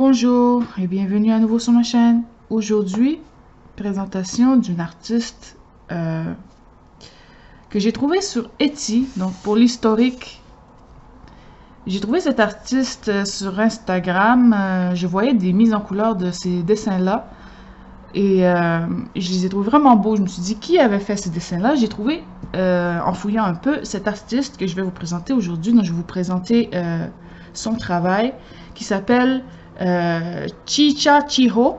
Bonjour et bienvenue à nouveau sur ma chaîne. Aujourd'hui, présentation d'une artiste que j'ai trouvée sur Etsy. Donc pour l'historique, j'ai trouvé cette artiste sur Instagram. Je voyais des mises en couleur de ces dessins-là et je les ai trouvés vraiment beaux. Je me suis dit qui avait fait ces dessins-là. J'ai trouvé, en fouillant un peu, cette artiste que je vais vous présenter aujourd'hui. Donc je vais vous présenter son travail qui s'appelle Chicha Chiho.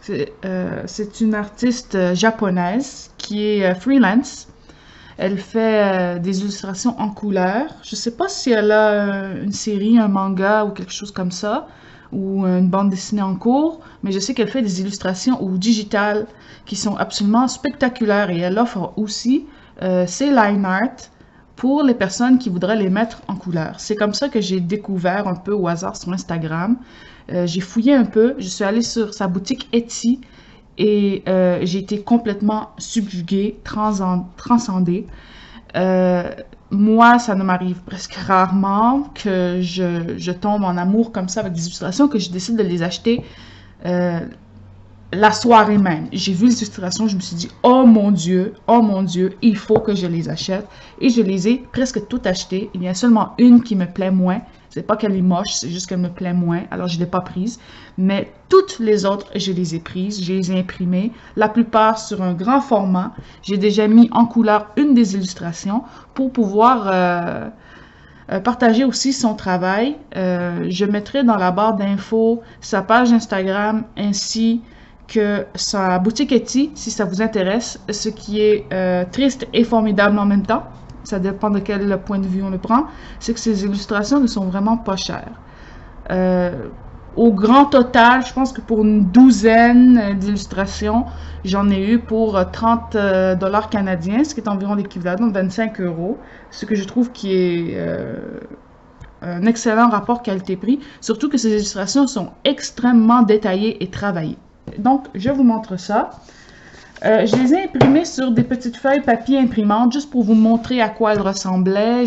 C'est une artiste japonaise qui est freelance. Elle fait des illustrations en couleur. Je sais pas si elle a une série, un manga ou quelque chose comme ça, ou une bande dessinée en cours, mais je sais qu'elle fait des illustrations ou digitales qui sont absolument spectaculaires et elle offre aussi ses line art pour les personnes qui voudraient les mettre en couleur. C'est comme ça que j'ai découvert un peu au hasard sur Instagram. J'ai fouillé un peu, je suis allée sur sa boutique Etsy et j'ai été complètement subjuguée, transcendée. Moi, ça ne m'arrive presque rarement que je tombe en amour comme ça avec des illustrations, que je décide de les acheter la soirée même. J'ai vu les illustrations, je me suis dit, oh mon Dieu, il faut que je les achète. Et je les ai presque toutes achetées. Il y a seulement une qui me plaît moins. C'est pas qu'elle est moche, c'est juste qu'elle me plaît moins. Alors, je ne l'ai pas prise. Mais toutes les autres, je les ai prises. Je les ai imprimées. La plupart sur un grand format. J'ai déjà mis en couleur une des illustrations pour pouvoir partager aussi son travail. Je mettrai dans la barre d'infos sa page Instagram ainsi que sa boutique Etsy, si ça vous intéresse, ce qui est triste et formidable en même temps. Ça dépend de quel point de vue on le prend. C'est que ces illustrations ne sont vraiment pas chères. Au grand total, je pense que pour une douzaine d'illustrations, j'en ai eu pour 30 $ canadiens, ce qui est environ l'équivalent de 25 €, ce que je trouve qui est un excellent rapport qualité-prix, surtout que ces illustrations sont extrêmement détaillées et travaillées. Donc, je vous montre ça. Je les ai imprimées sur des petites feuilles papier imprimante, juste pour vous montrer à quoi elles ressemblaient.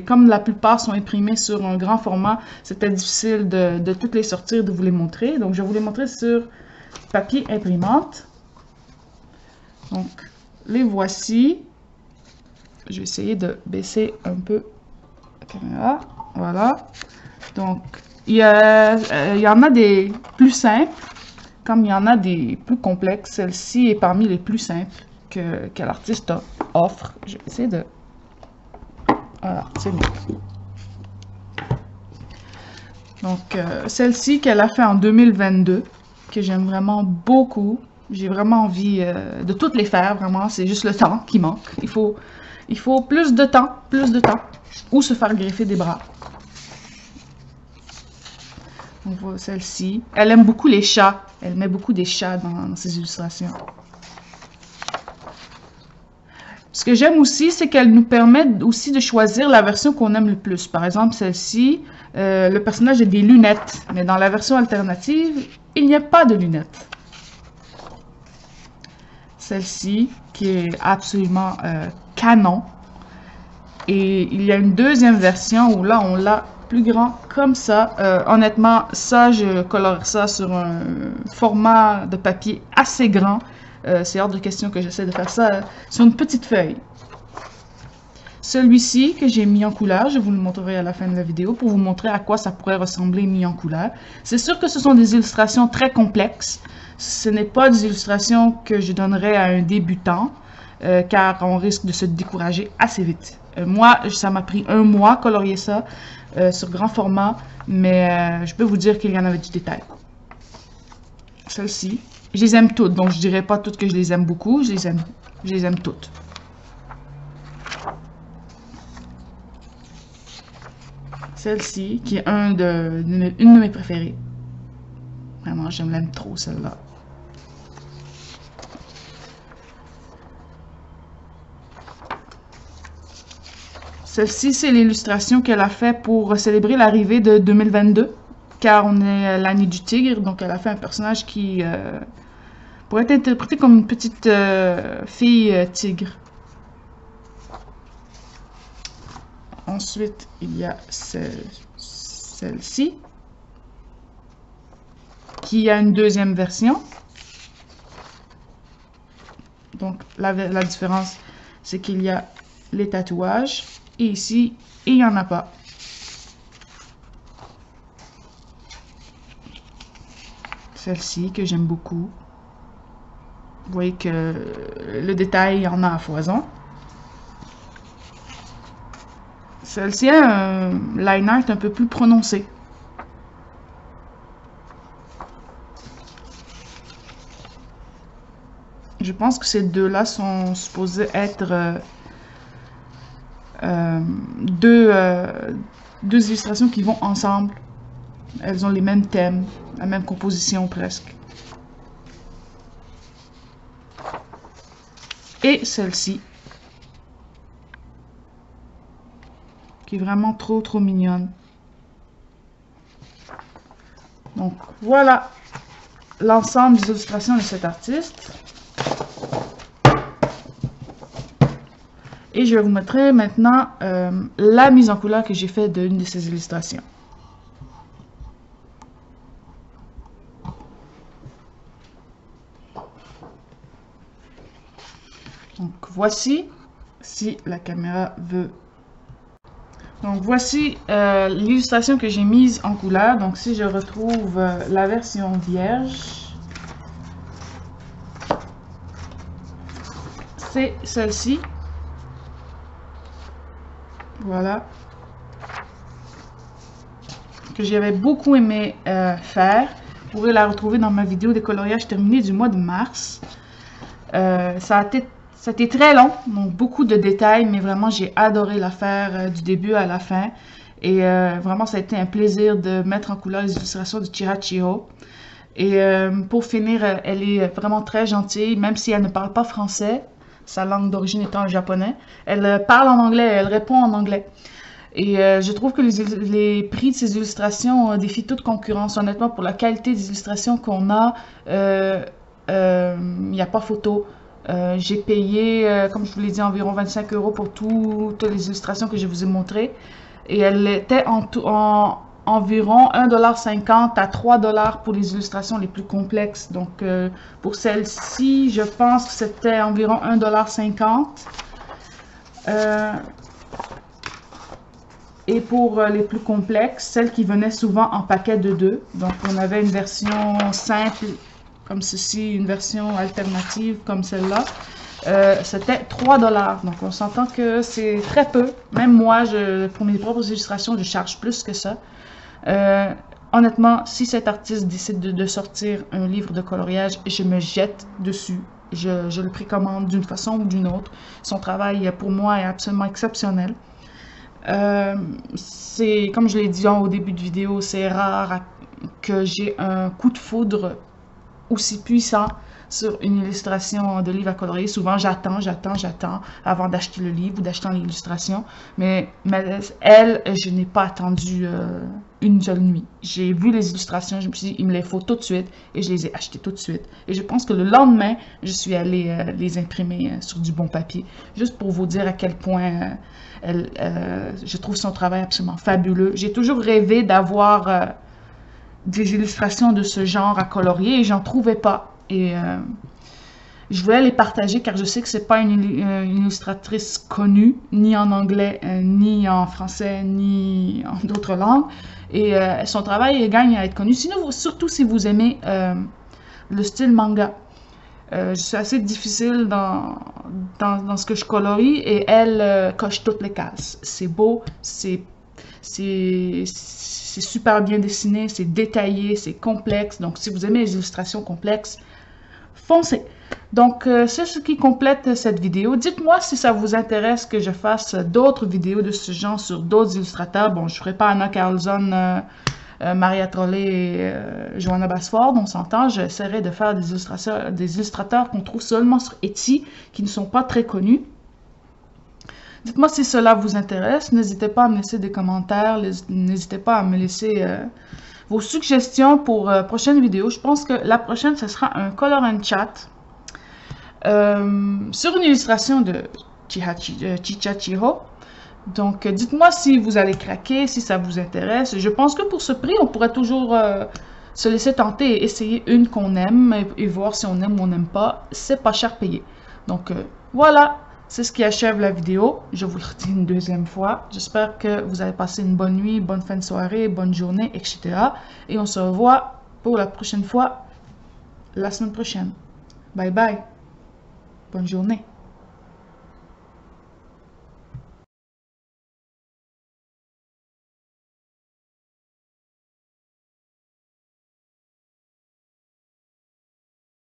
Comme la plupart sont imprimées sur un grand format, c'était difficile de toutes les sortir, de vous les montrer. Donc, je vais vous les montrer sur papier imprimante. Donc, les voici. Je vais essayer de baisser un peu la caméra. Voilà. Donc, il y en a des plus simples, comme il y en a des plus complexes. Celle-ci est parmi les plus simples que l'artiste offre. Je vais essayer de... Voilà, c'est bon. Donc, celle-ci qu'elle a fait en 2022, que j'aime vraiment beaucoup. J'ai vraiment envie de toutes les faire, vraiment. C'est juste le temps qui manque. Il faut plus de temps, ou se faire greffer des bras. On voit celle-ci. Elle aime beaucoup les chats. Elle met beaucoup des chats dans ses illustrations. Ce que j'aime aussi, c'est qu'elle nous permet aussi de choisir la version qu'on aime le plus. Par exemple, celle-ci, le personnage a des lunettes. Mais dans la version alternative, il n'y a pas de lunettes. Celle-ci, qui est absolument canon. Et il y a une deuxième version où là, on l'a plus grand comme ça. Honnêtement, ça, je colorerai ça sur un format de papier assez grand. C'est hors de question que j'essaie de faire ça sur une petite feuille. Celui-ci que j'ai mis en couleur, je vous le montrerai à la fin de la vidéo pour vous montrer à quoi ça pourrait ressembler mis en couleur. C'est sûr que ce sont des illustrations très complexes. Ce n'est pas des illustrations que je donnerais à un débutant, car on risque de se décourager assez vite. Moi, ça m'a pris 1 mois colorier ça sur grand format, mais je peux vous dire qu'il y en avait du détail. Celle-ci, je les aime toutes, donc je dirais pas toutes que je les aime beaucoup, je les aime toutes. Celle-ci, qui est une de mes préférées. Vraiment, je l'aime trop, celle-là. Celle-ci, c'est l'illustration qu'elle a fait pour célébrer l'arrivée de 2022, car on est l'année du tigre, donc elle a fait un personnage qui pourrait être interprété comme une petite fille tigre. Ensuite, il y a celle-ci. qu'il y a une deuxième version. Donc, la différence, c'est qu'il y a les tatouages. Et ici, il n'y en a pas. Celle-ci, que j'aime beaucoup. Vous voyez que le détail, il y en a à foison. Celle-ci a un line art un peu plus prononcé. Je pense que ces deux-là sont supposés être deux illustrations qui vont ensemble. Elles ont les mêmes thèmes, la même composition presque. Et celle-ci, qui est vraiment trop mignonne. Donc voilà l'ensemble des illustrations de cet artiste. Et je vais vous montrer maintenant la mise en couleur que j'ai faite d'une de ces illustrations. Donc voici, si la caméra veut. Donc voici l'illustration que j'ai mise en couleur. Donc si je retrouve la version vierge, c'est celle-ci. Voilà. Que j'avais beaucoup aimé faire. Vous pourrez la retrouver dans ma vidéo des coloriages terminés du mois de mars. Ça a été très long, donc beaucoup de détails, mais vraiment j'ai adoré la faire du début à la fin. Et vraiment ça a été un plaisir de mettre en couleur les illustrations de Chihachiro. Et pour finir, elle est vraiment très gentille, même si elle ne parle pas français, sa langue d'origine étant le japonais. Elle parle en anglais, elle répond en anglais. Et je trouve que les prix de ces illustrations défient toute concurrence. Honnêtement, pour la qualité des illustrations qu'on a, il n'y a pas photo. J'ai payé, comme je vous l'ai dit, environ 25 € pour toutes les illustrations que je vous ai montrées. Et elle était environ 1,50 $ à 3 $ pour les illustrations les plus complexes. Donc, pour celle-ci, je pense que c'était environ 1,50 $. Et pour les plus complexes, celles qui venaient souvent en paquet de 2. Donc, on avait une version simple comme ceci, une version alternative comme celle-là. C'était 3 $. Donc, on s'entend que c'est très peu. Même moi, pour mes propres illustrations, je charge plus que ça. Honnêtement, si cet artiste décide de sortir un livre de coloriage, je me jette dessus. Je le précommande d'une façon ou d'une autre. Son travail, pour moi, est absolument exceptionnel. Comme je l'ai dit au début de vidéo, c'est rare que j'ai un coup de foudre aussi puissant sur une illustration de livre à colorier. Souvent, j'attends avant d'acheter le livre ou d'acheter l'illustration. Mais elle, je n'ai pas attendu une seule nuit. J'ai vu les illustrations, je me suis dit, il me les faut tout de suite et je les ai achetées tout de suite. Et je pense que le lendemain, je suis allée les imprimer sur du bon papier. Juste pour vous dire à quel point je trouve son travail absolument fabuleux. J'ai toujours rêvé d'avoir des illustrations de ce genre à colorier et j'en trouvais pas. Et je voulais les partager car je sais que c'est pas une illustratrice connue, ni en anglais, ni en français, ni en d'autres langues. Et son travail gagne à être connu. Sinon, surtout si vous aimez le style manga. Je suis assez difficile dans ce que je colorie et elle coche toutes les cases. C'est beau, c'est super bien dessiné, c'est détaillé, c'est complexe. Donc, si vous aimez les illustrations complexes, foncez. Donc, c'est ce qui complète cette vidéo. Dites-moi si ça vous intéresse que je fasse d'autres vidéos de ce genre sur d'autres illustrateurs. Bon, je ne ferai pas Anna Carlson, Maria Trolley et Johanna Basford, on s'entend. J'essaierai de faire des illustrateurs qu'on trouve seulement sur Etsy, qui ne sont pas très connus. Dites-moi si cela vous intéresse. N'hésitez pas à me laisser des commentaires. N'hésitez pas à me laisser vos suggestions pour prochaines vidéos. Je pense que la prochaine, ce sera un color and chat sur une illustration de Chihachiro. Donc, dites-moi si vous allez craquer, si ça vous intéresse. Je pense que pour ce prix, on pourrait toujours se laisser tenter et essayer une qu'on aime et voir si on aime ou on n'aime pas. C'est pas cher payé. Donc voilà, c'est ce qui achève la vidéo. Je vous le redis une deuxième fois. J'espère que vous avez passé une bonne nuit, bonne fin de soirée, bonne journée, etc. Et on se revoit pour la prochaine fois la semaine prochaine. Bye bye. Bonne journée.